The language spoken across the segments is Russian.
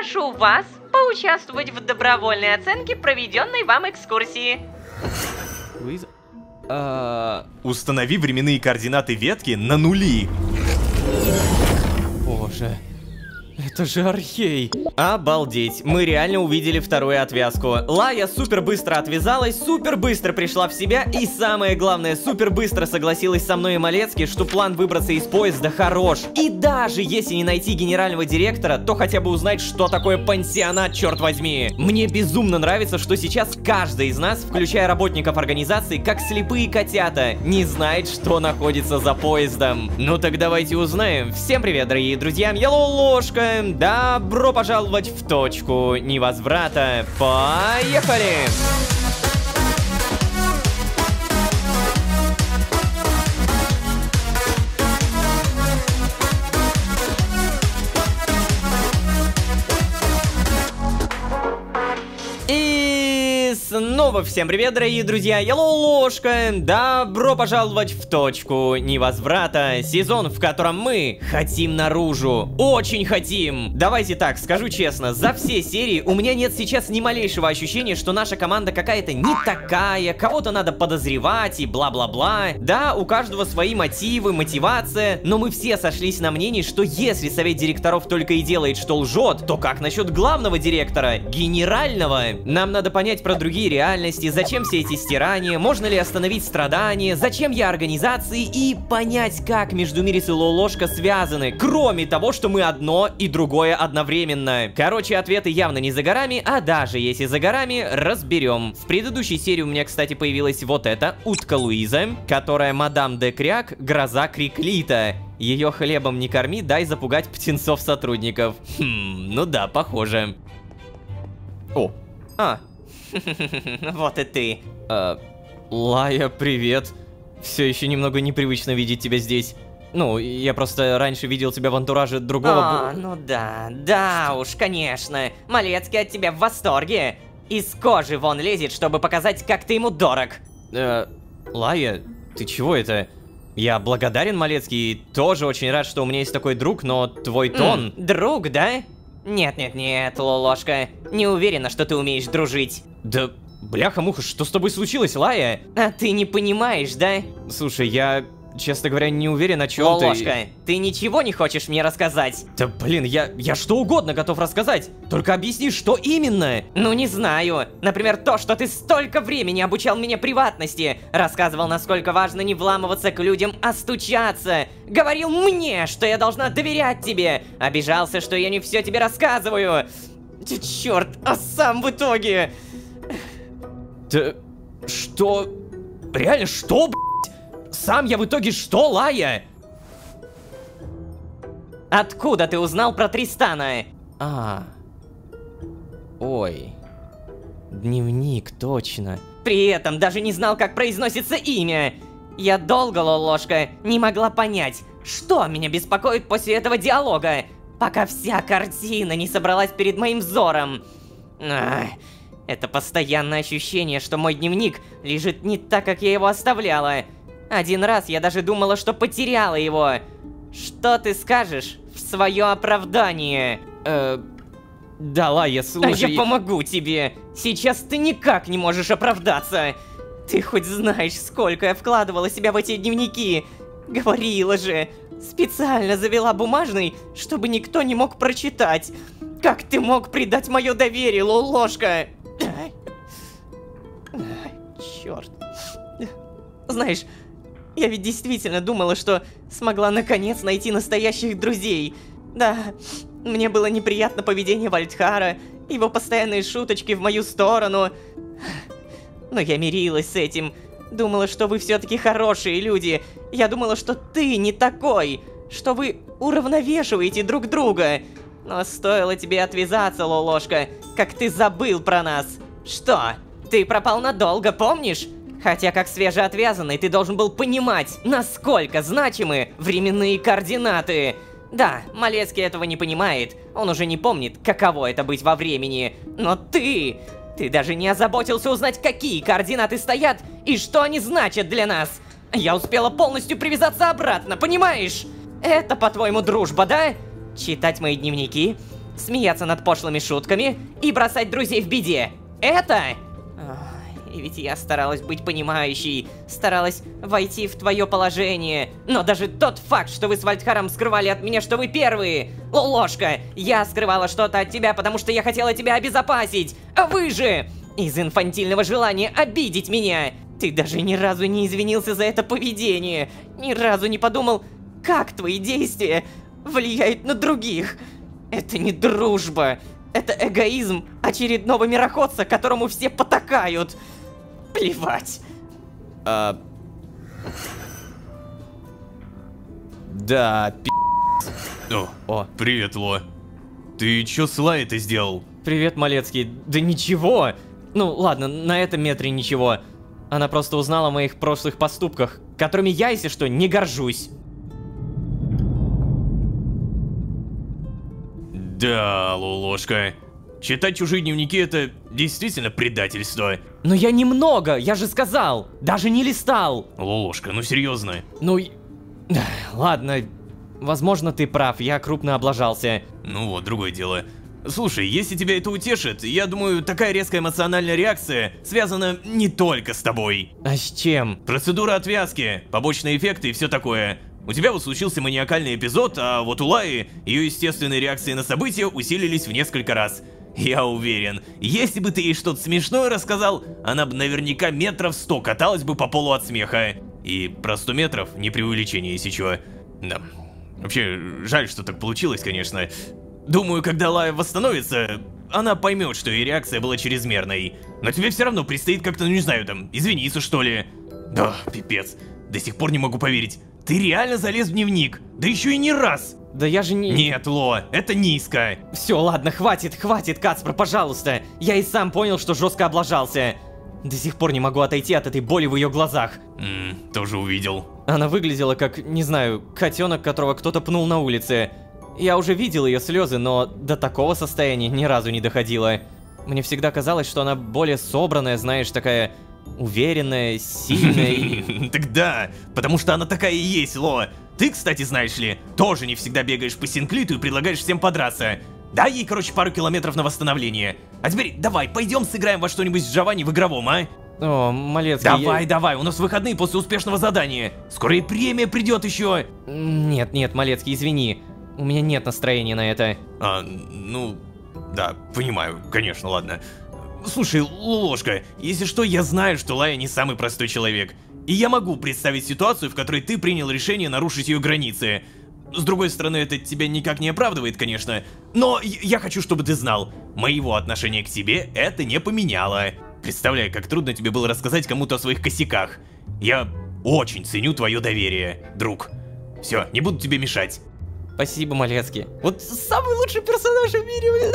Прошу вас поучаствовать в добровольной оценке проведенной вам экскурсии. Луиза? Установи временные координаты ветки на нули. Боже, это же Архей. Обалдеть, мы реально увидели вторую отвязку. Лая супер быстро отвязалась, супер быстро пришла в себя и, самое главное, супер быстро согласилась со мной и Малецкий, что план выбраться из поезда хорош. И даже если не найти генерального директора, то хотя бы узнать, что такое пансионат, черт возьми. Мне безумно нравится, что сейчас каждый из нас, включая работников организации, как слепые котята, не знает, что находится за поездом. Ну так давайте узнаем. Всем привет, дорогие друзья, я Лолошка. Добро пожаловать в точку невозврата. Поехали! Снова всем привет, дорогие друзья, я Лолошка. Добро пожаловать в точку невозврата. Сезон, в котором мы хотим наружу. Очень хотим. Давайте так, скажу честно, за все серии у меня нет сейчас ни малейшего ощущения, что наша команда какая-то не такая, кого-то надо подозревать и бла-бла-бла. Да, у каждого свои мотивы, мотивация, но мы все сошлись на мнении, что если совет директоров только и делает, что лжет, то как насчет главного директора, генерального? Нам надо понять про другие реальности, зачем все эти стирания, можно ли остановить страдания, зачем я организации и понять, как Междумирис и Лолошка связаны, кроме того, что мы одно и другое одновременно. Короче, ответы явно не за горами, а даже если за горами, разберем. В предыдущей серии у меня, кстати, появилась вот эта утка Луиза, которая мадам де Кряк, гроза Криклита. Ее хлебом не корми, дай запугать птенцов сотрудников. Ну да, похоже. О, вот и ты. Лая, привет. Все еще немного непривычно видеть тебя здесь. Ну, я просто раньше видел тебя в антураже другого... Ну да уж, конечно. Малецкий от тебя в восторге. Из кожи вон лезет, чтобы показать, как ты ему дорог. Лая, ты чего это? Я благодарен, Малецкий, и тоже очень рад, что у меня есть такой друг, но твой тон... Друг, да? Нет, Лолошка, не уверена, что ты умеешь дружить. Да, бляха-муха, что с тобой случилось, Лая? А ты не понимаешь, да? Слушай, я, честно говоря, не уверен, о чем ты... Лолошка, ты ничего не хочешь мне рассказать? Да блин, я что угодно готов рассказать, только объясни, что именно? Ну не знаю, например, то, что ты столько времени обучал меня приватности, рассказывал, насколько важно не вламываться к людям, а стучаться, говорил мне, что я должна доверять тебе, обижался, что я не все тебе рассказываю. Черт, а сам в итоге... Да, что? Реально, что, блядь? Сам я в итоге что, Лая? Откуда ты узнал про Тристана? Ой. Дневник, точно. При этом даже не знал, как произносится имя. Я долго, Лолошка, не могла понять, что меня беспокоит после этого диалога, пока вся картина не собралась перед моим взором. Это постоянное ощущение, что мой дневник лежит не так, как я его оставляла. Один раз я даже думала, что потеряла его. Что ты скажешь в свое оправдание? Да, Лая, слушай... Я помогу тебе. Сейчас ты никак не можешь оправдаться. Ты хоть знаешь, сколько я вкладывала себя в эти дневники? Говорила же. Специально завела бумажный, чтобы никто не мог прочитать. Как ты мог предать мое доверие, Лолошка? Черт. Знаешь, я ведь действительно думала, что смогла наконец найти настоящих друзей. Да, мне было неприятно поведение Вальдхара, его постоянные шуточки в мою сторону. Но я мирилась с этим. Думала, что вы все-таки хорошие люди. Я думала, что ты не такой. Что вы уравновешиваете друг друга. Но стоило тебе отвязаться, Лолошка, как ты забыл про нас. Что? Ты пропал надолго, помнишь? Хотя как свежеотвязанный ты должен был понимать, насколько значимы временные координаты. Да, Малецкий этого не понимает. Он уже не помнит, каково это быть во времени. Но ты даже не озаботился узнать, какие координаты стоят и что они значат для нас. Я успела полностью привязаться обратно, понимаешь? Это, по-твоему, дружба, да? Читать мои дневники, смеяться над пошлыми шутками и бросать друзей в беде. Это... И ведь я старалась быть понимающей, старалась войти в твое положение. Но даже тот факт, что вы с Вальдхаром скрывали от меня, что вы первые. Ложка, я скрывала что-то от тебя, потому что я хотела тебя обезопасить. А вы же... из инфантильного желания обидеть меня. Ты даже ни разу не извинился за это поведение. Ни разу не подумал, как твои действия влияют на других. Это не дружба. Это эгоизм очередного мироходца, которому все потакают. Плевать. Да, О, привет, Ло. Ты чё с Лай-то сделал? Привет, Малецкий. Да ничего. Ну, ладно, на этом метре ничего. Она просто узнала о моих прошлых поступках, которыми я, если что, не горжусь. Да, Лолошка. Читать чужие дневники — это действительно предательство. Но я немного, я же сказал. Даже не листал. Лолошка, ну серьезно. Ну, ладно. Возможно, ты прав, я крупно облажался. Ну вот, другое дело. Слушай, если тебя это утешит, я думаю, такая резкая эмоциональная реакция связана не только с тобой. А с чем? Процедура отвязки, побочные эффекты и все такое. У тебя вот случился маниакальный эпизод, а вот у Лаи ее естественные реакции на события усилились в несколько раз. Я уверен, если бы ты ей что-то смешное рассказал, она бы наверняка метров 100 каталась бы по полу от смеха. И про 100 метров не преувеличение, если чего. Да. Вообще, жаль, что так получилось, конечно. Думаю, когда Лая восстановится, она поймет, что ее реакция была чрезмерной. Но тебе все равно предстоит как-то, ну не знаю, там, извиниться, что ли. Да, пипец. До сих пор не могу поверить. Ты реально залез в дневник? Да еще и не раз! Да я же не... Нет, Ло, это низко. Все, ладно, хватит, Кацпр, пожалуйста. Я и сам понял, что жестко облажался. До сих пор не могу отойти от этой боли в ее глазах. Тоже увидел. Она выглядела как, не знаю, котенок, которого кто-то пнул на улице. Я уже видел ее слезы, но до такого состояния ни разу не доходило. Мне всегда казалось, что она более собранная, знаешь, такая уверенная, сильная. Так да, потому что она такая и есть, Ло. Ты, кстати, знаешь ли, тоже не всегда бегаешь по Синклиту и предлагаешь всем подраться. Дай ей, короче, пару километров на восстановление. А теперь давай, пойдем сыграем во что-нибудь с Джованни в игровом, а? О, Малецкий, Давай, у нас выходные после успешного задания. Скоро и премия придет еще. Нет, Малецкий, извини. У меня нет настроения на это. Ну, да, понимаю, конечно, ладно. Слушай, Ложка, если что, я знаю, что Лая не самый простой человек. И я могу представить ситуацию, в которой ты принял решение нарушить ее границы. С другой стороны, это тебя никак не оправдывает, конечно. Но я хочу, чтобы ты знал, моего отношения к тебе это не поменяло. Представляю, как трудно тебе было рассказать кому-то о своих косяках. Я очень ценю твое доверие, друг. Все, не буду тебе мешать. Спасибо, Малецкий. Вот самый лучший персонаж в мире, блин.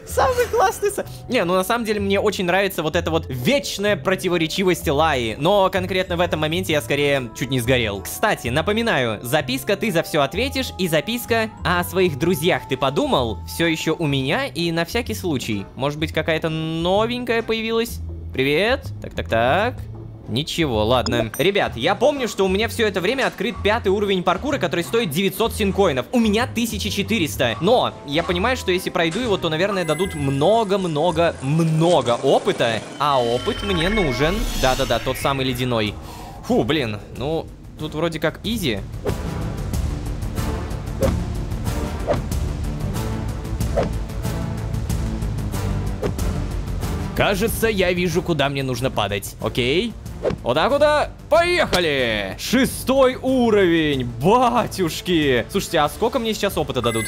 Самый классный. Не, ну на самом деле мне очень нравится вот эта вот вечная противоречивость Лаи. Но конкретно в этом моменте я скорее чуть не сгорел. Кстати, напоминаю, записка «Ты за все ответишь» и записка «А о своих друзьях ты подумал?» все еще у меня и на всякий случай. Может быть, какая-то новенькая появилась? Привет. Так. Ничего, ладно. Ребят, я помню, что у меня все это время открыт 5-й уровень паркура, который стоит 900 синкоинов. У меня 1400. Но я понимаю, что если пройду его, то, наверное, дадут много опыта. А опыт мне нужен. Да-да-да, тот самый ледяной. Фу, блин, ну, тут вроде как изи. Кажется, я вижу, куда мне нужно падать. Окей. Вот так вот, поехали! 6-й уровень, батюшки! Слушайте, а сколько мне сейчас опыта дадут?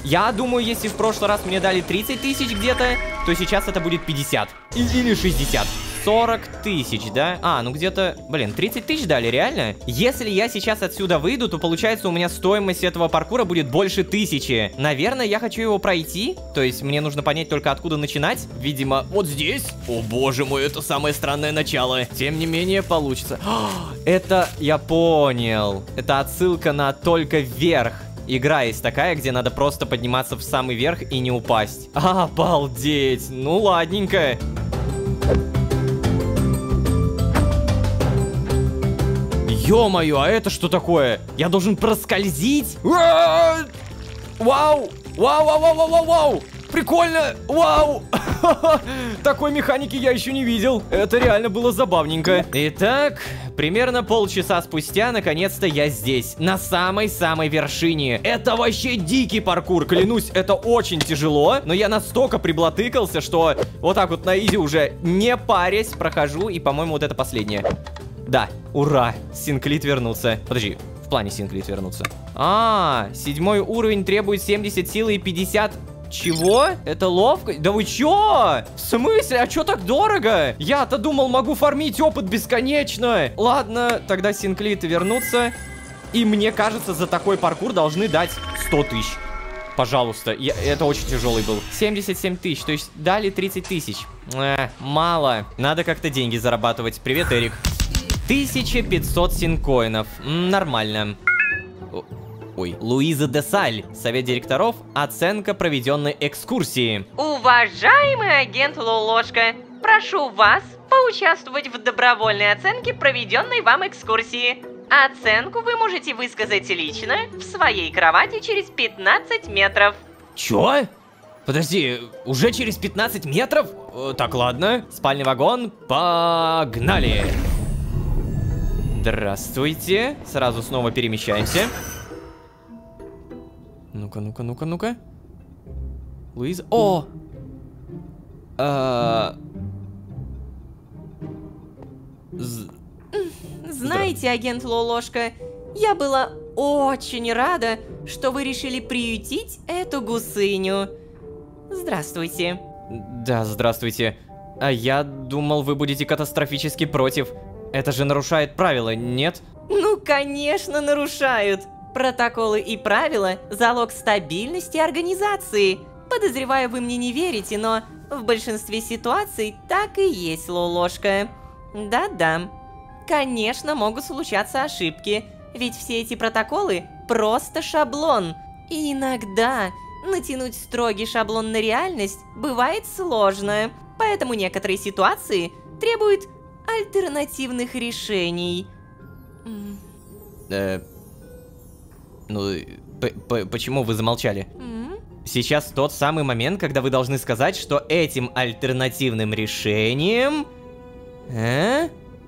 Я думаю, если в прошлый раз мне дали 30 тысяч где-то, то сейчас это будет 50. Или 60. 40 тысяч, да? Ну где-то, блин, 30 тысяч дали, реально? Если я сейчас отсюда выйду, то получается у меня стоимость этого паркура будет больше 1000. Наверное, я хочу его пройти. То есть мне нужно понять только откуда начинать. Видимо, вот здесь. О боже мой, это самое странное начало. Тем не менее, получится. Это я понял. Это отсылка на «Только вверх». Игра есть такая, где надо просто подниматься в самый верх и не упасть. Обалдеть. Ну ладненько. Ё-моё, а это что такое? Я должен проскользить? Вау! Вау, вау, вау, вау, вау, вау! Прикольно! Вау! Такой механики я еще не видел. Это реально было забавненько. Итак, примерно полчаса спустя, наконец-то я здесь. На самой-самой вершине. Это вообще дикий паркур, клянусь, это очень тяжело. Но я настолько приблатыкался, что вот так вот на изи уже не парясь прохожу. И, по-моему, вот это последнее. Да, ура! Синклит вернулся. Подожди, в плане Синклит вернуться. 7-й уровень требует 70 силы и 50... Чего? Это ловкость? Да вы чё? В смысле? А чё так дорого? Я-то думал, могу фармить опыт бесконечно. Ладно, тогда Синклиты вернутся. И мне кажется, за такой паркур должны дать 100 тысяч. Пожалуйста. Это очень тяжелый был. 77 тысяч, то есть дали 30 тысяч. Мало. Надо как-то деньги зарабатывать. Привет, Эрик. 1500 синкоинов. Нормально. Ой, Луиза де Саль, совет директоров, оценка проведенной экскурсии. Уважаемый агент Лолошка, прошу вас поучаствовать в добровольной оценке проведенной вам экскурсии. Оценку вы можете высказать лично в своей кровати через 15 метров. Чё? Подожди, уже через 15 метров? Так, ладно. Спальный вагон, погнали. Здравствуйте. Сразу снова перемещаемся. Ну-ка, ну-ка, ну-ка, ну-ка. Луиза... О! Знаете, агент Лолошка, я была очень рада, что вы решили приютить эту гусыню. Здравствуйте. Да, здравствуйте. А я думал, вы будете катастрофически против. Это же нарушает правила, нет? Ну, конечно, нарушают. Протоколы и правила – залог стабильности организации. Подозреваю, вы мне не верите, но в большинстве ситуаций так и есть, Лолошка. Да-да. Конечно, могут случаться ошибки, ведь все эти протоколы – просто шаблон. И иногда натянуть строгий шаблон на реальность бывает сложно. Поэтому некоторые ситуации требуют альтернативных решений. Ну, почему вы замолчали? Сейчас тот самый момент, когда вы должны сказать, что этим альтернативным решением...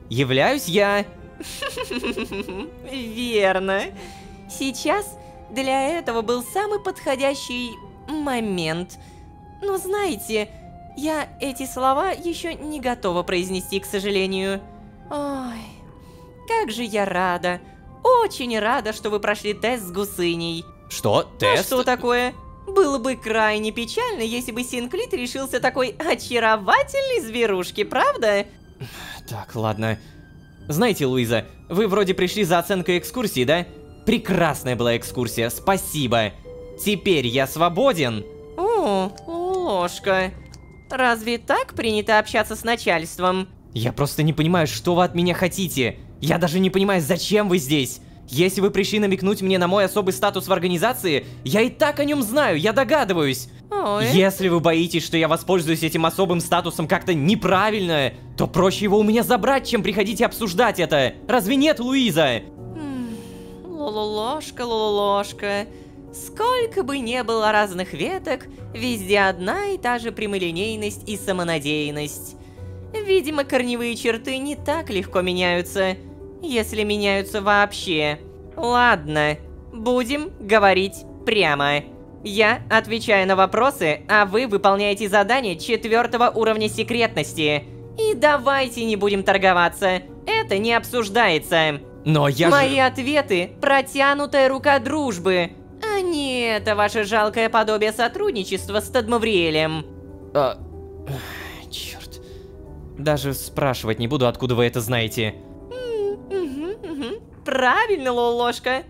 являюсь я. Верно. Сейчас для этого был самый подходящий момент. Но знаете, я эти слова еще не готова произнести, к сожалению. Ой, как же я рада. Очень рада, что вы прошли тест с гусыней. Что? Тест? А что такое? Было бы крайне печально, если бы Синклит решился такой очаровательной зверушки, правда? Так, ладно. Знаете, Луиза, вы вроде пришли за оценкой экскурсии, да? Прекрасная была экскурсия, спасибо. Теперь я свободен. О, ложка. Разве так принято общаться с начальством? Я просто не понимаю, что вы от меня хотите. Я даже не понимаю, зачем вы здесь. Если вы пришли намекнуть мне на мой особый статус в организации, я и так о нем знаю, я догадываюсь. Ой. Если вы боитесь, что я воспользуюсь этим особым статусом как-то неправильно, то проще его у меня забрать, чем приходить и обсуждать это. Разве нет, Луиза? Лолошка. Сколько бы ни было разных веток, везде одна и та же прямолинейность и самонадеянность. Видимо, корневые черты не так легко меняются, если меняются вообще. Ладно, будем говорить прямо. Я отвечаю на вопросы, а вы выполняете задания 4-го уровня секретности. И давайте не будем торговаться, это не обсуждается. Но я Мои ответы – протянутая рука дружбы, а не это ваше жалкое подобие сотрудничества с Тадмавриэлем. Черт. Даже спрашивать не буду, откуда вы это знаете. Правильно, Лолошка.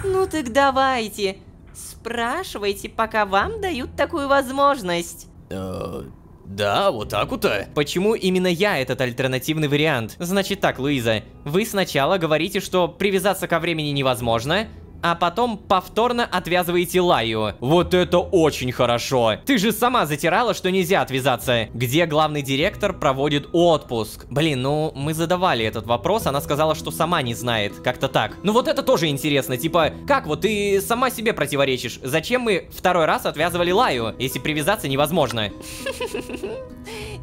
Ну так давайте, спрашивайте, пока вам дают такую возможность. Да, вот так вот-то. Почему именно я этот альтернативный вариант? Значит так, Луиза, вы сначала говорите, что привязаться ко времени невозможно, а потом повторно отвязываете Лаю. Вот это очень хорошо. Ты же сама затирала, что нельзя отвязаться. Где главный директор проводит отпуск? Блин, ну мы задавали этот вопрос, она сказала, что сама не знает. Как-то так. Ну вот это тоже интересно. Типа, как вот ты сама себе противоречишь? Зачем мы второй раз отвязывали Лаю, если привязаться невозможно?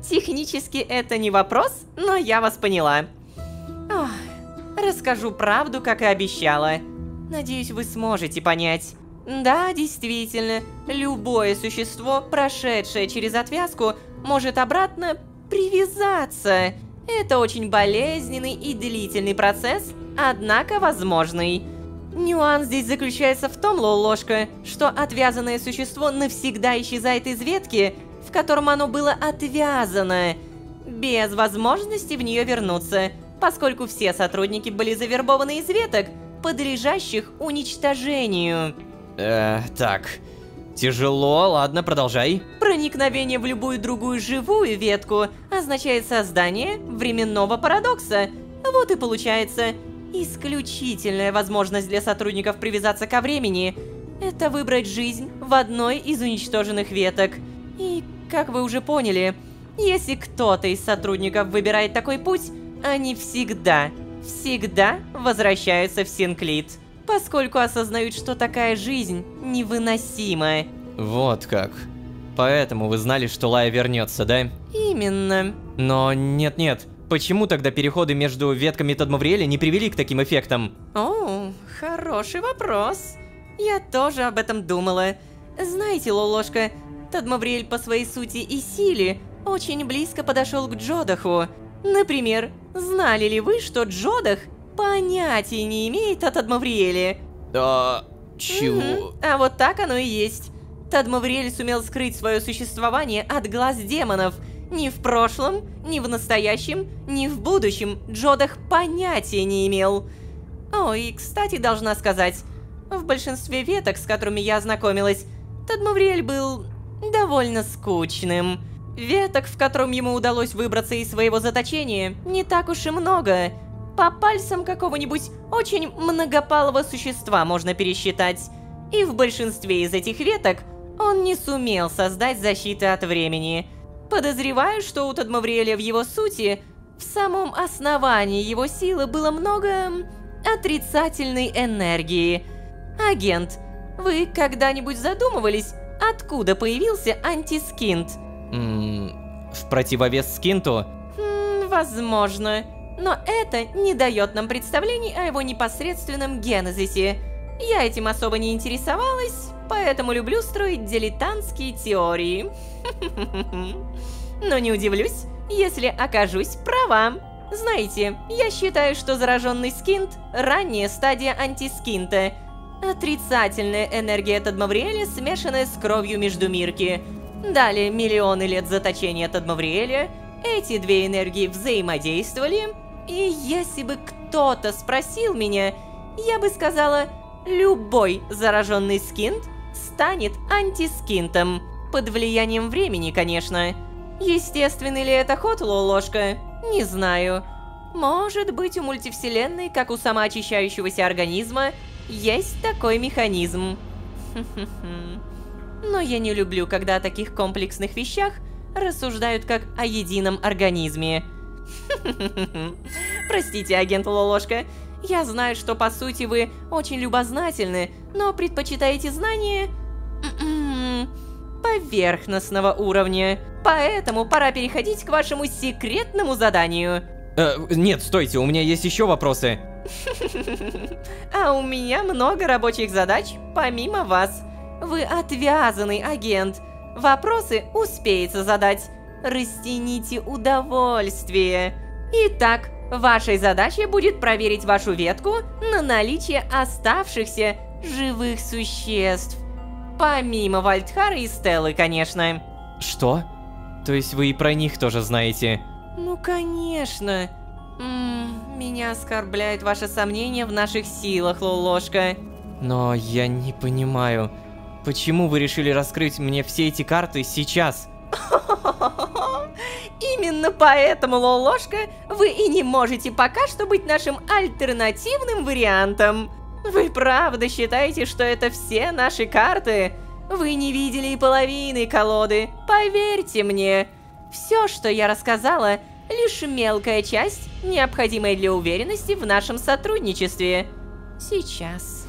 Технически это не вопрос, но я вас поняла. Ох, расскажу правду, как и обещала. Надеюсь, вы сможете понять. Да, действительно, любое существо, прошедшее через отвязку, может обратно привязаться. Это очень болезненный и длительный процесс, однако возможный. Нюанс здесь заключается в том, Лолошка, что отвязанное существо навсегда исчезает из ветки, в котором оно было отвязано, без возможности в нее вернуться, поскольку все сотрудники были завербованы из веток, подлежащих уничтожению. Так. Тяжело, ладно, продолжай. Проникновение в любую другую живую ветку означает создание временного парадокса. Вот и получается, исключительная возможность для сотрудников привязаться ко времени – это выбрать жизнь в одной из уничтоженных веток. И, как вы уже поняли, если кто-то из сотрудников выбирает такой путь, они всегда возвращаются в Синклит, поскольку осознают, что такая жизнь невыносима. Вот как. Поэтому вы знали, что Лая вернется, да? Именно. Но нет-нет. Почему тогда переходы между ветками Тадмавриэля не привели к таким эффектам? О, хороший вопрос. Я тоже об этом думала. Знаете, Лолошка, Тадмавриэль по своей сути и силе очень близко подошел к Джодаху. Например, знали ли вы, что Джодах понятия не имеет о Тадмавриэле? Чего? А вот так оно и есть. Тадмавриэль сумел скрыть свое существование от глаз демонов. Ни в прошлом, ни в настоящем, ни в будущем Джодах понятия не имел. О, и кстати, должна сказать, в большинстве веток, с которыми я ознакомилась, Тадмавриэль был довольно скучным. Веток, в котором ему удалось выбраться из своего заточения, не так уж и много. По пальцам какого-нибудь очень многопалого существа можно пересчитать. И в большинстве из этих веток он не сумел создать защиты от времени. Подозреваю, что у Тадмавриэля в его сути, в самом основании его силы было много отрицательной энергии. Агент, вы когда-нибудь задумывались, откуда появился антискинт? В противовес Скинту? Возможно. Но это не дает нам представлений о его непосредственном генезисе. Я этим особо не интересовалась, поэтому люблю строить дилетантские теории. Но не удивлюсь, если окажусь права. Знаете, я считаю, что зараженный скинт – ранняя стадия антискинта. Отрицательная энергия Тадмавриэля, смешанная с кровью Междумирки. Далее миллионы лет заточения Тадмавриэля, эти две энергии взаимодействовали, и если бы кто-то спросил меня, я бы сказала, любой зараженный скинт станет антискинтом. Под влиянием времени, конечно. Естественный ли это ход, Лолошка? Не знаю. Может быть, у мультивселенной, как у самоочищающегося организма, есть такой механизм. Но я не люблю, когда о таких комплексных вещах рассуждают как о едином организме. Простите, агент Лолошка, я знаю, что по сути вы очень любознательны, но предпочитаете знания поверхностного уровня. Поэтому пора переходить к вашему секретному заданию. Нет, стойте, у меня есть еще вопросы. А у меня много рабочих задач, помимо вас. Вы отвязанный агент. Вопросы успеется задать. Растяните удовольствие. Итак, вашей задачей будет проверить вашу ветку на наличие оставшихся живых существ. Помимо Вальдхара и Стеллы, конечно. Что? То есть вы и про них тоже знаете? Ну, конечно. Меня оскорбляет ваше сомнение в наших силах, Лолошка. Но я не понимаю, почему вы решили раскрыть мне все эти карты сейчас? Именно поэтому, Лолошка, вы и не можете пока что быть нашим альтернативным вариантом. Вы правда считаете, что это все наши карты? Вы не видели и половины колоды. Поверьте мне. Все, что я рассказала, лишь мелкая часть, необходимая для уверенности в нашем сотрудничестве. Сейчас.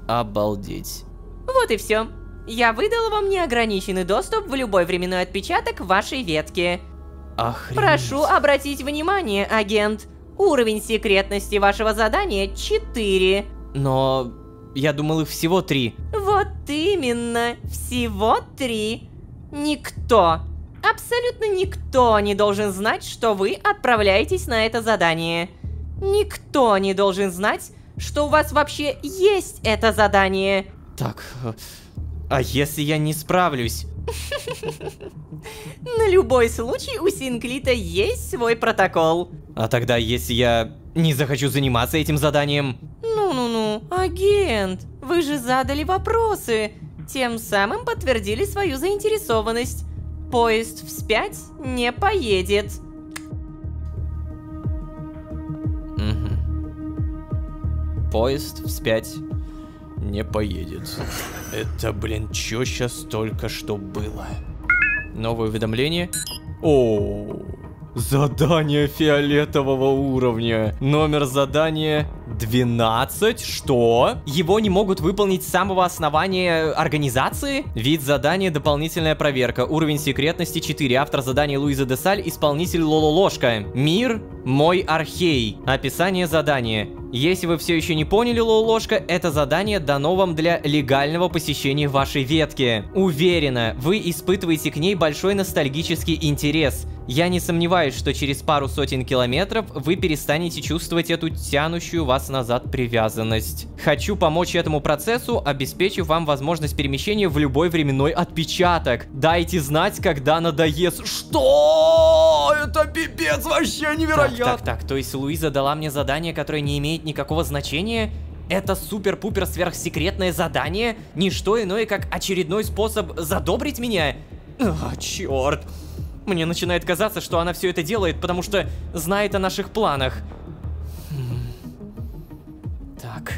Обалдеть. Вот и все. Я выдала вам неограниченный доступ в любой временной отпечаток вашей ветки. Охренеть. Прошу обратить внимание, агент. Уровень секретности вашего задания 4. Но я думал, их всего 3. Вот именно, всего 3. Никто, абсолютно никто не должен знать, что вы отправляетесь на это задание. Никто не должен знать, что у вас вообще есть это задание. Так, а если я не справлюсь? На любой случай у Синклита есть свой протокол. А тогда, если я не захочу заниматься этим заданием? Ну-ну-ну, агент, вы же задали вопросы. Тем самым подтвердили свою заинтересованность. Поезд вспять не поедет. Поезд вспять не поедет. Это, блин, чё сейчас только что было? Новое уведомление. О, задание фиолетового уровня. Номер задания 12. Что? Его не могут выполнить с самого основания организации? Вид задания: дополнительная проверка. Уровень секретности 4. Автор задания: Луиза Десаль. Исполнитель: Лололошка. Мир: мой архей. Описание задания. Если вы все еще не поняли, Лололошка, это задание дано вам для легального посещения вашей ветки. Уверена, вы испытываете к ней большой ностальгический интерес. Я не сомневаюсь, что через пару сотен километров вы перестанете чувствовать эту тянущую вас назад привязанность. Хочу помочь этому процессу, обеспечив вам возможность перемещения в любой временной отпечаток. Дайте знать, когда надоест. Что? Это пипец вообще невероятно. Так, то есть Луиза дала мне задание, которое не имеет никакого значения? Это супер-пупер сверхсекретное задание? Не что иное, как очередной способ задобрить меня? Черт. Мне начинает казаться, что она все это делает, потому что знает о наших планах. Так.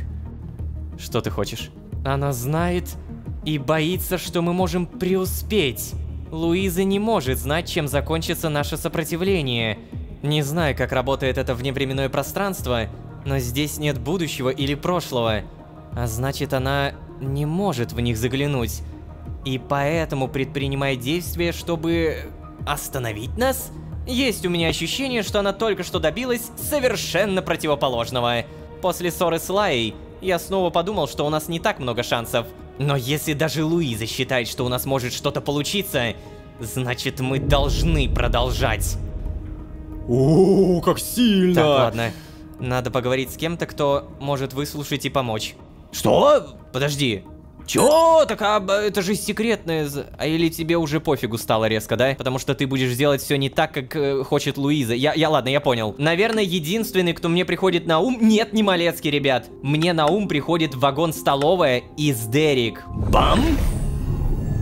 Что ты хочешь? Она знает и боится, что мы можем преуспеть. Луиза не может знать, чем закончится наше сопротивление. Не знаю, как работает это вневременное пространство, но здесь нет будущего или прошлого. А значит, она не может в них заглянуть. И поэтому предпринимает действия, чтобы остановить нас? Есть у меня ощущение, что она только что добилась совершенно противоположного. После ссоры с Лаей я снова подумал, что у нас не так много шансов. Но если даже Луиза считает, что у нас может что-то получиться, значит, мы должны продолжать. О, как сильно! Так, ладно. Надо поговорить с кем-то, кто может выслушать и помочь. Что? Подожди. Чё? Так, это же секретное. А или тебе уже пофигу стало резко, да? Потому что ты будешь делать все не так, как хочет Луиза. Ладно, я понял. Наверное, единственный, кто мне приходит на ум... Нет, не Малецкий, ребят. Мне на ум приходит вагон-столовая из Дерек. Бам!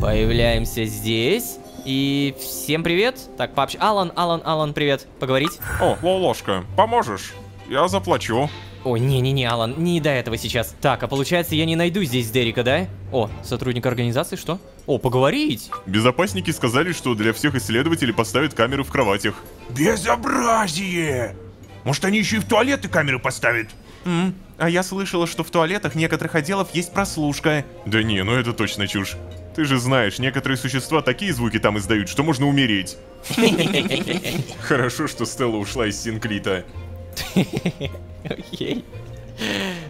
Появляемся здесь. И всем привет. Так, Алан, привет. Поговорить? О, Лолошка, поможешь? Я заплачу. Ой, не-не-не, Алан, не до этого сейчас. Так, а получается, я не найду здесь Дерека, да? О, сотрудник организации, что? О, поговорить. Безопасники сказали, что для всех исследователей поставят камеры в кроватях. Безобразие! Может, они еще и в туалеты камеры поставят? А я слышала, что в туалетах некоторых отделов есть прослушка. Да не, ну это точно чушь. Ты же знаешь, некоторые существа такие звуки там издают, что можно умереть. Хорошо, что Стелла ушла из Синклита. Окей.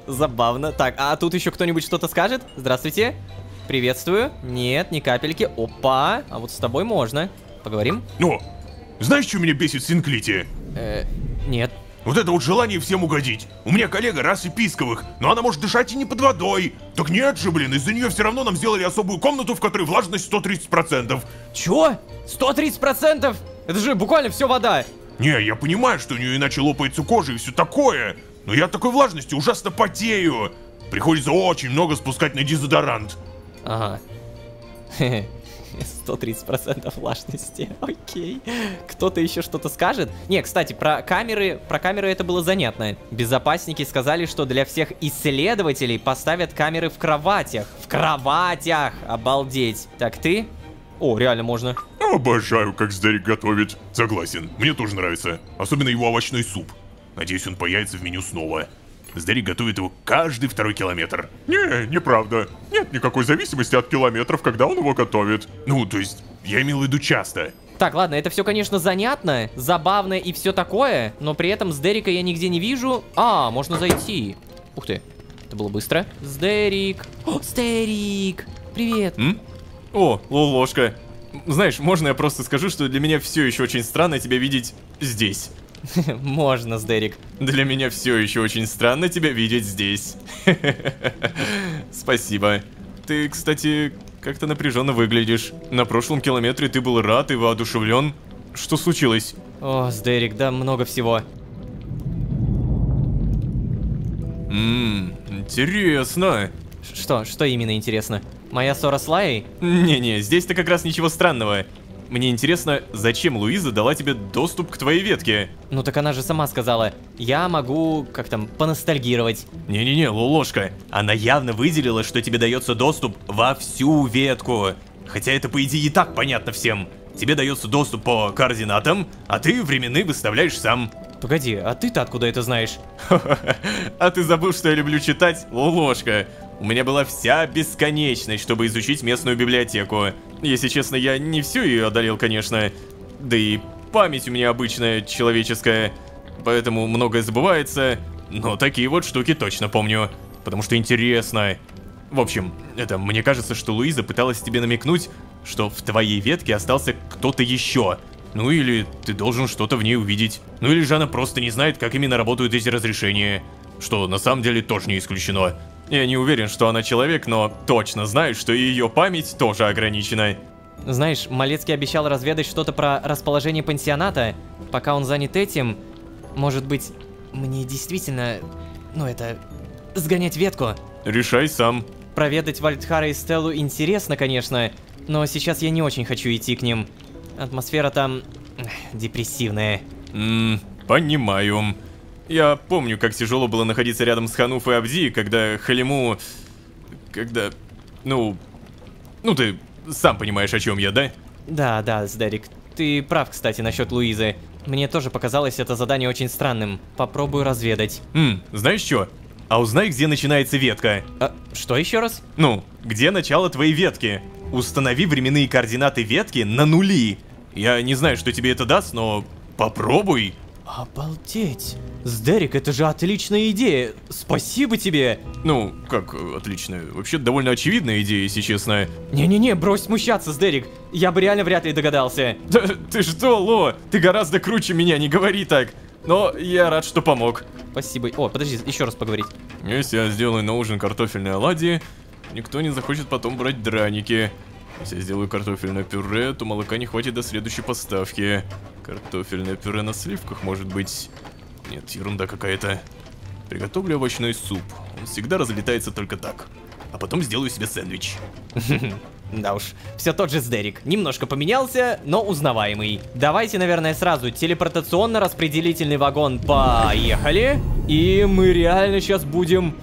Забавно. Так, а тут еще кто-нибудь что-то скажет? Здравствуйте. Приветствую. Нет, ни капельки. Опа. А вот с тобой можно. Поговорим? Ну, знаешь, что меня бесит в Синклите? Нет. Вот это вот желание всем угодить. У меня коллега расы Писковых, но она может дышать и не под водой. Так нет же, блин, из-за нее все равно нам сделали особую комнату, в которой влажность 130%. Чё? 130%? Это же буквально все вода. Не, я понимаю, что у нее иначе лопается кожа и все такое, но я от такой влажности ужасно потею. Приходится очень много спускать на дезодорант. Ага. 130% влажности, окей. Кто-то еще что-то скажет? Не, кстати, про камеры это было занятно. Безопасники сказали, что для всех исследователей поставят камеры в кроватях. В кроватях! Обалдеть. Так, ты? О, реально можно. Обожаю, как Сдерик готовит. Согласен, мне тоже нравится. Особенно его овощной суп. Надеюсь, он появится в меню снова. Сдерик готовит его каждый 2-й километр. Не, неправда. Нет никакой зависимости от километров, когда он его готовит. Ну, то есть, я имел в виду часто. Так, ладно, это все, конечно, занятно, забавно и все такое, но при этом Сдерика я нигде не вижу. А, можно зайти. Ух ты, это было быстро. Сдерик. О, Сдерик. Привет. О, Лолошка. Знаешь, можно я просто скажу, что для меня все еще очень странно тебя видеть здесь. Можно, Сдерик. Для меня все еще очень странно тебя видеть здесь. Спасибо. Ты, кстати, как-то напряженно выглядишь. На прошлом километре ты был рад и воодушевлен. Что случилось? О, Сдерик, да много всего. Интересно. Что именно интересно? Моя ссора с Лаей? Не-не, здесь-то как раз ничего странного. Мне интересно, зачем Луиза дала тебе доступ к твоей ветке? Ну так она же сама сказала, я могу, как там, поностальгировать. Не-не-не, Лолошка, она явно выделила, что тебе дается доступ во всю ветку. Хотя это, по идее, и так понятно всем. Тебе дается доступ по координатам, а ты временные выставляешь сам. Погоди, а ты-то откуда это знаешь? А ты забыл, что я люблю читать, Лолошка? У меня была вся бесконечность, чтобы изучить местную библиотеку. Если честно, я не всю ее одолел, конечно. Да и память у меня обычная, человеческая. Поэтому многое забывается. Но такие вот штуки точно помню. Потому что интересно. В общем, мне кажется, что Луиза пыталась тебе намекнуть, что в твоей ветке остался кто-то еще. Ну или ты должен что-то в ней увидеть. Ну или же она просто не знает, как именно работают эти разрешения. Что на самом деле тоже не исключено. Я не уверен, что она человек, но точно знаю, что и ее память тоже ограничена. Знаешь, Малецкий обещал разведать что-то про расположение пансионата. Пока он занят этим, может быть, мне действительно, сгонять ветку. Решай сам. Проведать Вальдхара и Стеллу интересно, конечно, но сейчас я не очень хочу идти к ним. Атмосфера там депрессивная. Понимаю. Я помню, как тяжело было находиться рядом с Хануф и Абди, когда Халиму... Ну, ты сам понимаешь, о чем я, да? Да, Сдерик. Ты прав, кстати, насчет Луизы. Мне тоже показалось это задание очень странным. Попробую разведать. Знаешь что? А узнай, где начинается ветка. Что еще раз? Ну, где начало твоей ветки? Установи временные координаты ветки на нули. Я не знаю, что тебе это даст, но попробуй. Обалдеть. Сдерик, это же отличная идея. Спасибо тебе. Ну, как отличная? Вообще довольно очевидная идея, если честно. Не-не-не, брось смущаться, Сдерик. Я бы реально вряд ли догадался. Да ты что, Ло? Ты гораздо круче меня, не говори так. Но я рад, что помог. Спасибо. О, подожди, еще раз поговорить. Если я сделаю на ужин картофельные оладьи, никто не захочет потом брать драники. Если я сделаю картофельное пюре, то молока не хватит до следующей поставки. Картофельное пюре на сливках, может быть. Нет, ерунда какая-то. Приготовлю овощной суп. Он всегда разлетается только так. А потом сделаю себе сэндвич. Да уж, все тот же Сдерик. Немножко поменялся, но узнаваемый. Давайте, наверное, сразу телепортационно-распределительный вагон. Поехали. И мы реально сейчас будем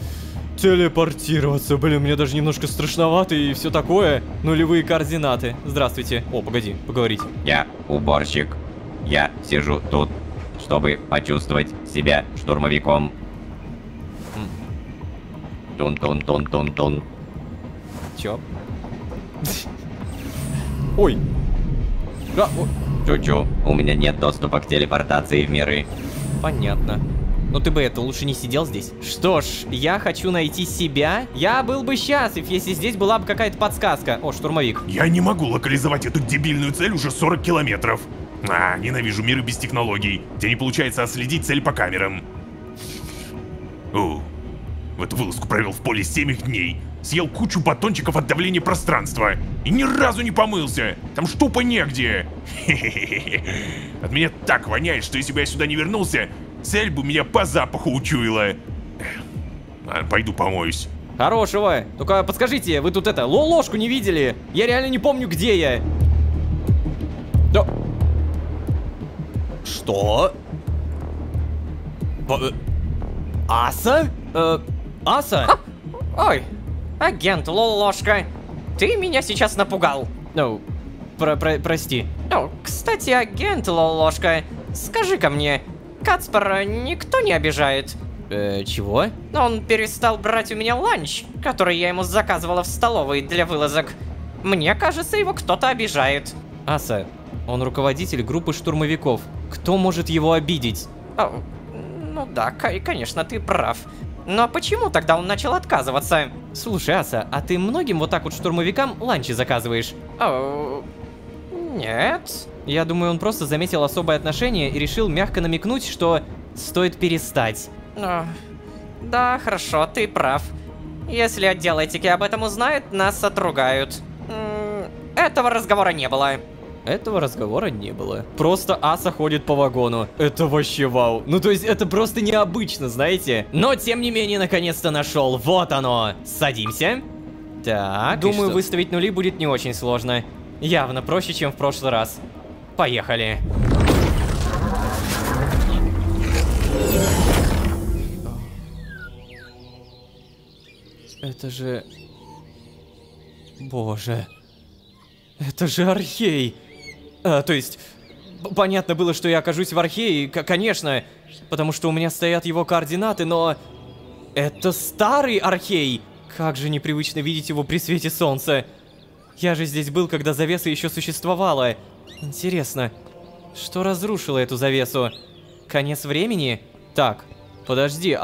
телепортироваться. Блин, мне даже немножко страшновато и все такое. Нулевые координаты. Здравствуйте. О, погоди, поговорить. Я уборщик. Я сижу тут, чтобы почувствовать себя штурмовиком. Тун-тун-тун-тун-тун. Чё? Ой. Чу-чу, у меня нет доступа к телепортации в миры. Понятно. Но ты бы лучше не сидел здесь. Что ж, я хочу найти себя. Я был бы счастлив, если здесь была бы какая-то подсказка. О, штурмовик. Я не могу локализовать эту дебильную цель уже 40 километров. Ненавижу миры без технологий, где не получается отследить цель по камерам. В эту вылазку провел в поле 7 дней. Съел кучу батончиков от давления пространства. И ни разу не помылся. Там штупа негде. От меня так воняет, что если бы я сюда не вернулся, цель бы меня по запаху учуяла. Пойду помоюсь. Хорошего. Только подскажите, вы тут это, ложку не видели? Я реально не помню, где я. Да. Что? Аса? Аса? Ой, агент Лолошка, ты меня сейчас напугал. Ну, прости. Кстати, агент Лолошка, скажи-ка мне, Кацпара никто не обижает? Чего? Он перестал брать у меня ланч, который я ему заказывала в столовой для вылазок. Мне кажется, его кто-то обижает. Аса, он руководитель группы штурмовиков. Кто может его обидеть? Ну да, конечно, ты прав. Но почему тогда он начал отказываться? Слушай, Аса, а ты многим вот так вот штурмовикам ланчи заказываешь? Нет. Я думаю, он просто заметил особое отношение и решил мягко намекнуть, что стоит перестать. Да, хорошо, ты прав. Если отдел этики об этом узнает, нас отругают. Этого разговора не было. Этого разговора не было. Просто Аса ходит по вагону. Это вообще вау. Ну, то есть, это просто необычно, знаете? Но, тем не менее, наконец-то нашел. Вот оно. Садимся. Так, думаю, выставить нули будет не очень сложно. Явно проще, чем в прошлый раз. Поехали. Это же... Боже. Это же Архей. То есть, понятно было, что я окажусь в Архее, конечно, потому что у меня стоят его координаты, но... Это старый Архей! Как же непривычно видеть его при свете солнца. Я же здесь был, когда завеса еще существовала. Интересно, что разрушило эту завесу? Конец времени? Так, подожди,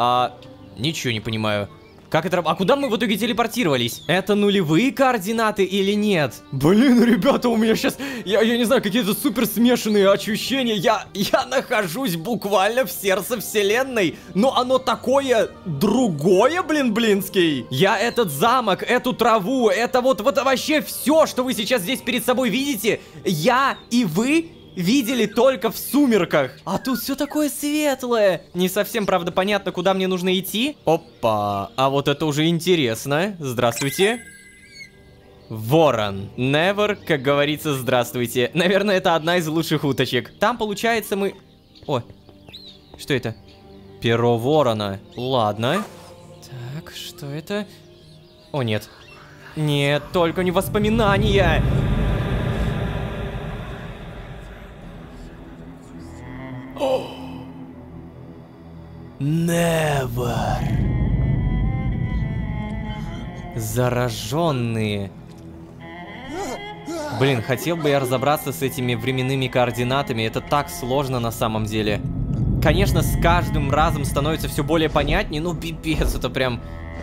Ничего не понимаю. Как это... А куда мы в итоге телепортировались? Это нулевые координаты или нет? Блин, ребята, у меня сейчас... Я не знаю, какие-то супер смешанные ощущения. Я нахожусь буквально в сердце вселенной. Но оно такое другое, блинский. Я этот замок, эту траву, это вот вообще все, что вы сейчас здесь перед собой видите, я и вы... видели только в сумерках. А тут все такое светлое. Не совсем, правда, понятно, куда мне нужно идти. Опа, а вот это уже интересно. Здравствуйте. Ворон. Never, как говорится, здравствуйте. Наверное, это одна из лучших уточек. Там, получается, мы... О, что это? Перо ворона. Ладно. Так, что это? О, нет. Нет, только не воспоминания. Never. Зараженные. Блин, хотел бы я разобраться с этими временными координатами. Это так сложно на самом деле. Конечно, с каждым разом становится все более понятнее. Ну, пипец, это прям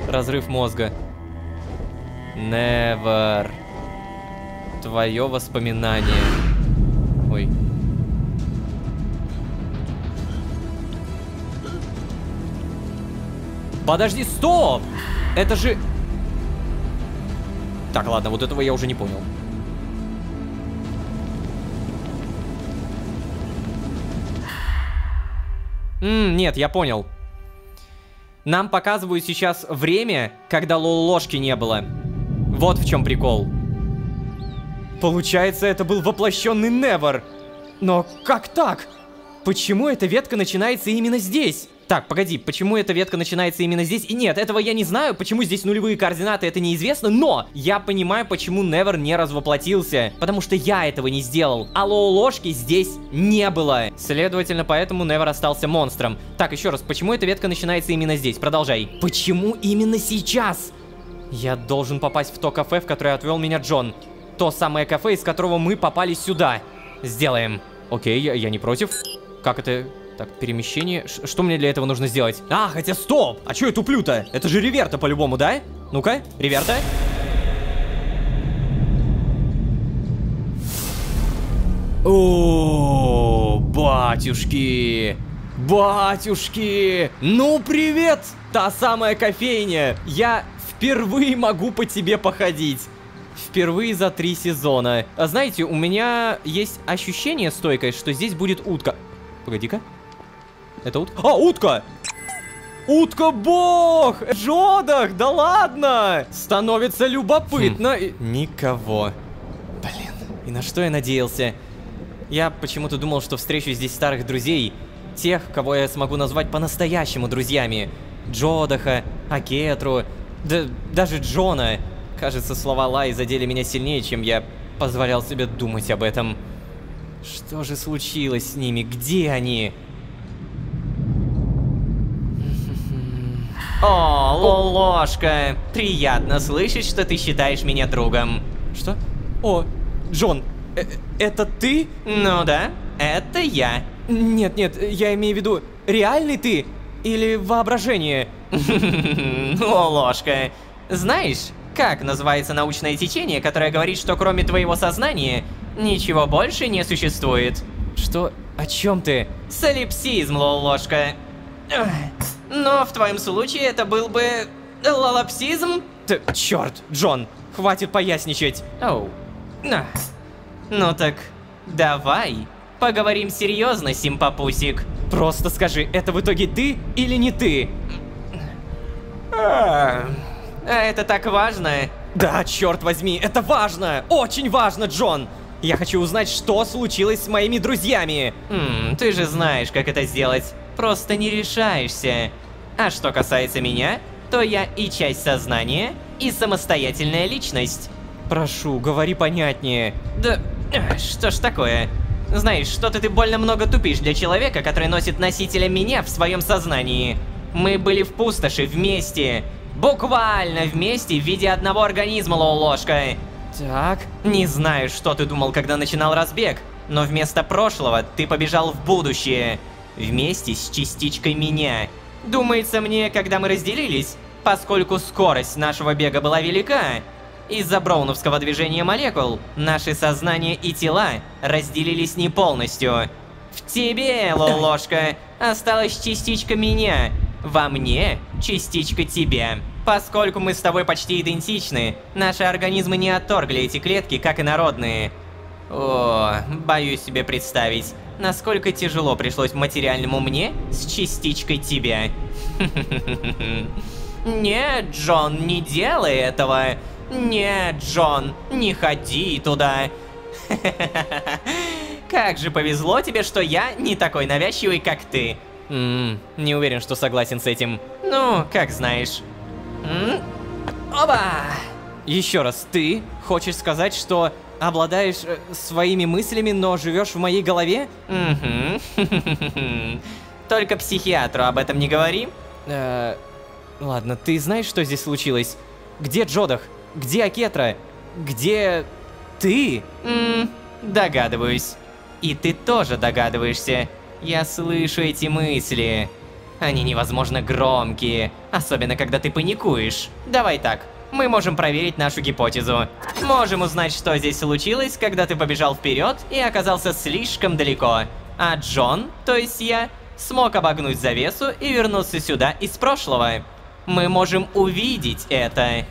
разрыв мозга. Never. Твое воспоминание. Ой. Подожди, стоп! Это же... Так, ладно, вот этого я уже не понял. Нет, я понял. Нам показывают сейчас время, когда ложки не было. Вот в чем прикол. Получается, это был воплощенный Never. Но как так? Почему эта ветка начинается именно здесь? Так, погоди, почему эта ветка начинается именно здесь? И нет, этого я не знаю, почему здесь нулевые координаты, это неизвестно, но я понимаю, почему Never не развоплотился, потому что я этого не сделал, а ложки здесь не было. Следовательно, поэтому Never остался монстром. Так, еще раз, почему эта ветка начинается именно здесь? Продолжай. Почему именно сейчас? Я должен попасть в то кафе, в которое отвел меня Джон. То самое кафе, из которого мы попали сюда. Сделаем. Окей, я не против. Как это... Так, перемещение. Что мне для этого нужно сделать? А, хотя стоп! А чё я туплю-то? Это же реверта по-любому, да? Ну-ка, реверта. О, батюшки! Батюшки! Ну, привет! Та самая кофейня! Я впервые могу по тебе походить. Впервые за 3 сезона. А знаете, у меня есть ощущение стойкое, что здесь будет утка. Погоди-ка. Это утка? А, утка! Утка-бог! Джодах, да ладно! Становится любопытно. Никого. Блин, и на что я надеялся? Я почему-то думал, что встречу здесь старых друзей. Тех, кого я смогу назвать по-настоящему друзьями. Джодаха, Акетру, да даже Джона. Кажется, слова Лай задели меня сильнее, чем я позволял себе думать об этом. Что же случилось с ними? Где они? О, Лолошка, приятно слышать, что ты считаешь меня другом. Что? О, Джон, это ты? Ну да, это я. Нет, я имею в виду, реальный ты? Или воображение? Лолошка, знаешь, как называется научное течение, которое говорит, что кроме твоего сознания ничего больше не существует? Что? О чем ты? Солипсизм, Лолошка. Но в твоем случае это был бы лолапсизм? Черт, Джон, хватит поясничать. Оу. Ну так, давай поговорим серьезно, симпапусик. Просто скажи, это в итоге ты или не ты? А это так важно. Да, черт возьми, это важно! Очень важно, Джон! Я хочу узнать, что случилось с моими друзьями. Ты же знаешь, как это сделать. Просто не решаешься. А что касается меня, то я и часть сознания, и самостоятельная личность. Прошу, говори понятнее. Да, что ж такое? Знаешь, что-то ты больно много тупишь для человека, который носит носителя меня в своем сознании. Мы были в пустоши вместе. Буквально вместе в виде одного организма, Лолошка. Так. Не знаю, что ты думал, когда начинал разбег, но вместо прошлого ты побежал в будущее. Вместе с частичкой меня. Думается мне, когда мы разделились, поскольку скорость нашего бега была велика, из-за броуновского движения молекул, наши сознания и тела разделились не полностью. В тебе, Лолошка, осталась частичка меня, во мне частичка тебя. Поскольку мы с тобой почти идентичны, наши организмы не отторгли эти клетки, как инородные. О, боюсь себе представить, насколько тяжело пришлось материальному мне с частичкой тебя. Нет, Джон, не делай этого. Нет, Джон, не ходи туда. Как же повезло тебе, что я не такой навязчивый, как ты. Не уверен, что согласен с этим. Ну, как знаешь. Оба! Еще раз, ты хочешь сказать, что обладаешь своими мыслями, но живешь в моей голове? Только психиатру об этом не говори. Ладно, ты знаешь, что здесь случилось? Где Джодах? Где Акетра? Где ты? Догадываюсь. И ты тоже догадываешься. Я слышу эти мысли. Они невозможно громкие, особенно когда ты паникуешь. Давай так, мы можем проверить нашу гипотезу. Можем узнать, что здесь случилось, когда ты побежал вперед и оказался слишком далеко. А Джон, то есть я, смог обогнуть завесу и вернуться сюда из прошлого. Мы можем увидеть это.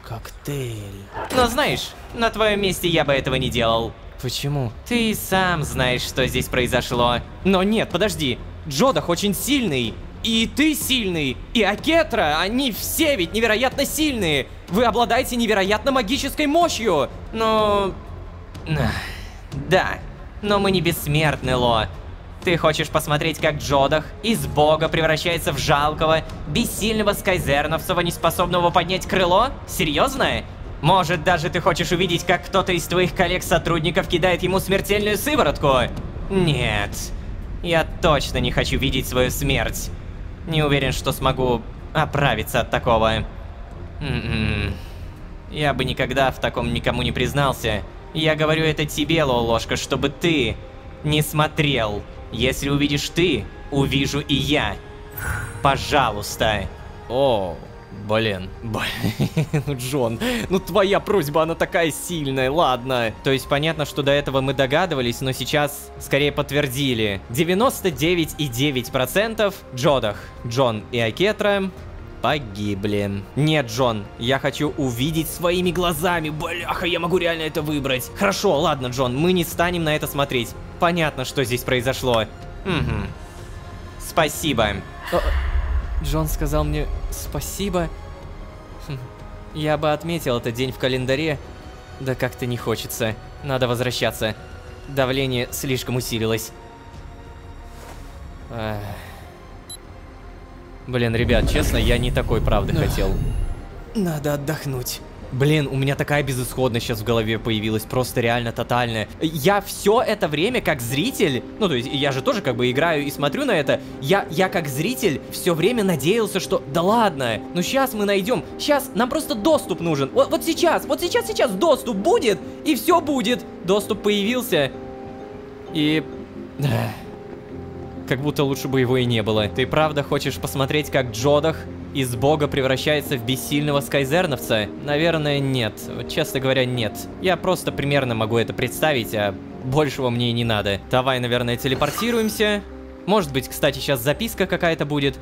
Коктейль. Но знаешь, на твоем месте я бы этого не делал. Почему? Ты сам знаешь, что здесь произошло. Но нет, подожди. Джодах очень сильный. И ты сильный. И Акетра, они все ведь невероятно сильные. Вы обладаете невероятно магической мощью. Ну... Да, но мы не бессмертны, Ло. Ты хочешь посмотреть, как Джодах из бога превращается в жалкого, бессильного скайзерновцева, неспособного поднять крыло? Серьезно? Может, даже ты хочешь увидеть, как кто-то из твоих коллег-сотрудников кидает ему смертельную сыворотку? Нет. Я точно не хочу видеть свою смерть. Не уверен, что смогу оправиться от такого. Я бы никогда в таком никому не признался. Я говорю это тебе, Лолошка, чтобы ты не смотрел. Если увидишь ты, увижу и я. Пожалуйста. О, блин. Джон, ну твоя просьба, она такая сильная, ладно. То есть понятно, что до этого мы догадывались, но сейчас скорее подтвердили. 99,9% Джодах, Джон и Акетра погибли. Нет, Джон, я хочу увидеть своими глазами. Бляха, я могу реально это выбрать. Хорошо, ладно, Джон, мы не станем на это смотреть. Понятно, что здесь произошло. Спасибо. Джон сказал мне спасибо. Я бы отметил этот день в календаре. Да как-то не хочется. Надо возвращаться. Давление слишком усилилось. Блин, ребят, честно, я не такой правды хотел. Надо отдохнуть. Блин, у меня такая безысходность сейчас в голове появилась, просто реально тотальная. Я все это время как зритель, ну то есть я же тоже как бы играю и смотрю на это, я как зритель все время надеялся, что да ладно, ну сейчас мы найдем, сейчас нам просто доступ нужен. Вот сейчас доступ будет, и все будет. Доступ появился, и... Как будто лучше бы его и не было. Ты правда хочешь посмотреть, как Джодах из бога превращается в бессильного скайзерновца? Наверное, нет. Честно говоря, нет. Я просто примерно могу это представить, а большего мне и не надо. Давай, наверное, телепортируемся. Может быть, кстати, сейчас записка какая-то будет.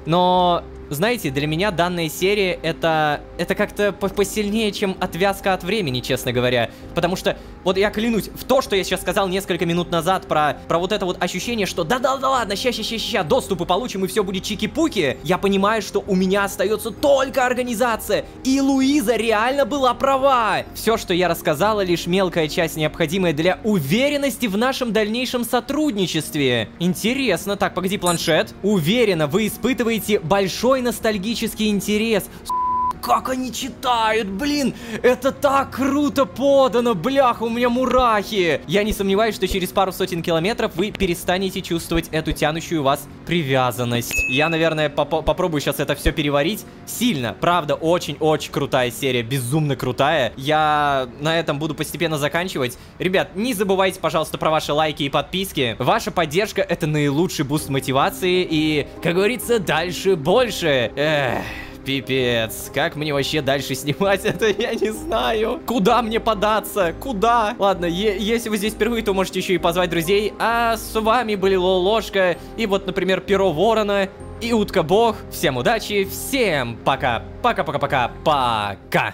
Но, знаете, для меня данная серия это как-то посильнее, чем отвязка от времени, честно говоря. Потому что, вот я клянусь, в то, что я сейчас сказал несколько минут назад про вот это вот ощущение, что да ладно, ща, доступы получим и все будет чики-пуки, я понимаю, что у меня остается только организация. И Луиза реально была права. Все, что я рассказала, лишь мелкая часть, необходимая для уверенности в нашем дальнейшем сотрудничестве. Интересно, так, погоди, планшет. Уверена, вы испытываете большой ностальгический интерес. Как они читают, блин, это так круто подано, бляха, у меня мурахи. Я не сомневаюсь, что через пару сотен километров вы перестанете чувствовать эту тянущую вас привязанность. Я, наверное, попробую сейчас это все переварить. Сильно, правда, очень-очень крутая серия, безумно крутая. Я на этом буду постепенно заканчивать. Ребят, не забывайте, пожалуйста, про ваши лайки и подписки. Ваша поддержка — это наилучший буст мотивации и, как говорится, дальше больше. Пипец, как мне вообще дальше снимать это, я не знаю. Куда мне податься? Куда? Ладно, если вы здесь впервые, то можете еще и позвать друзей. А с вами были Лолошка и вот, например, Перо Ворона и Утка Бог. Всем удачи, всем пока. Пока-пока-пока-пока.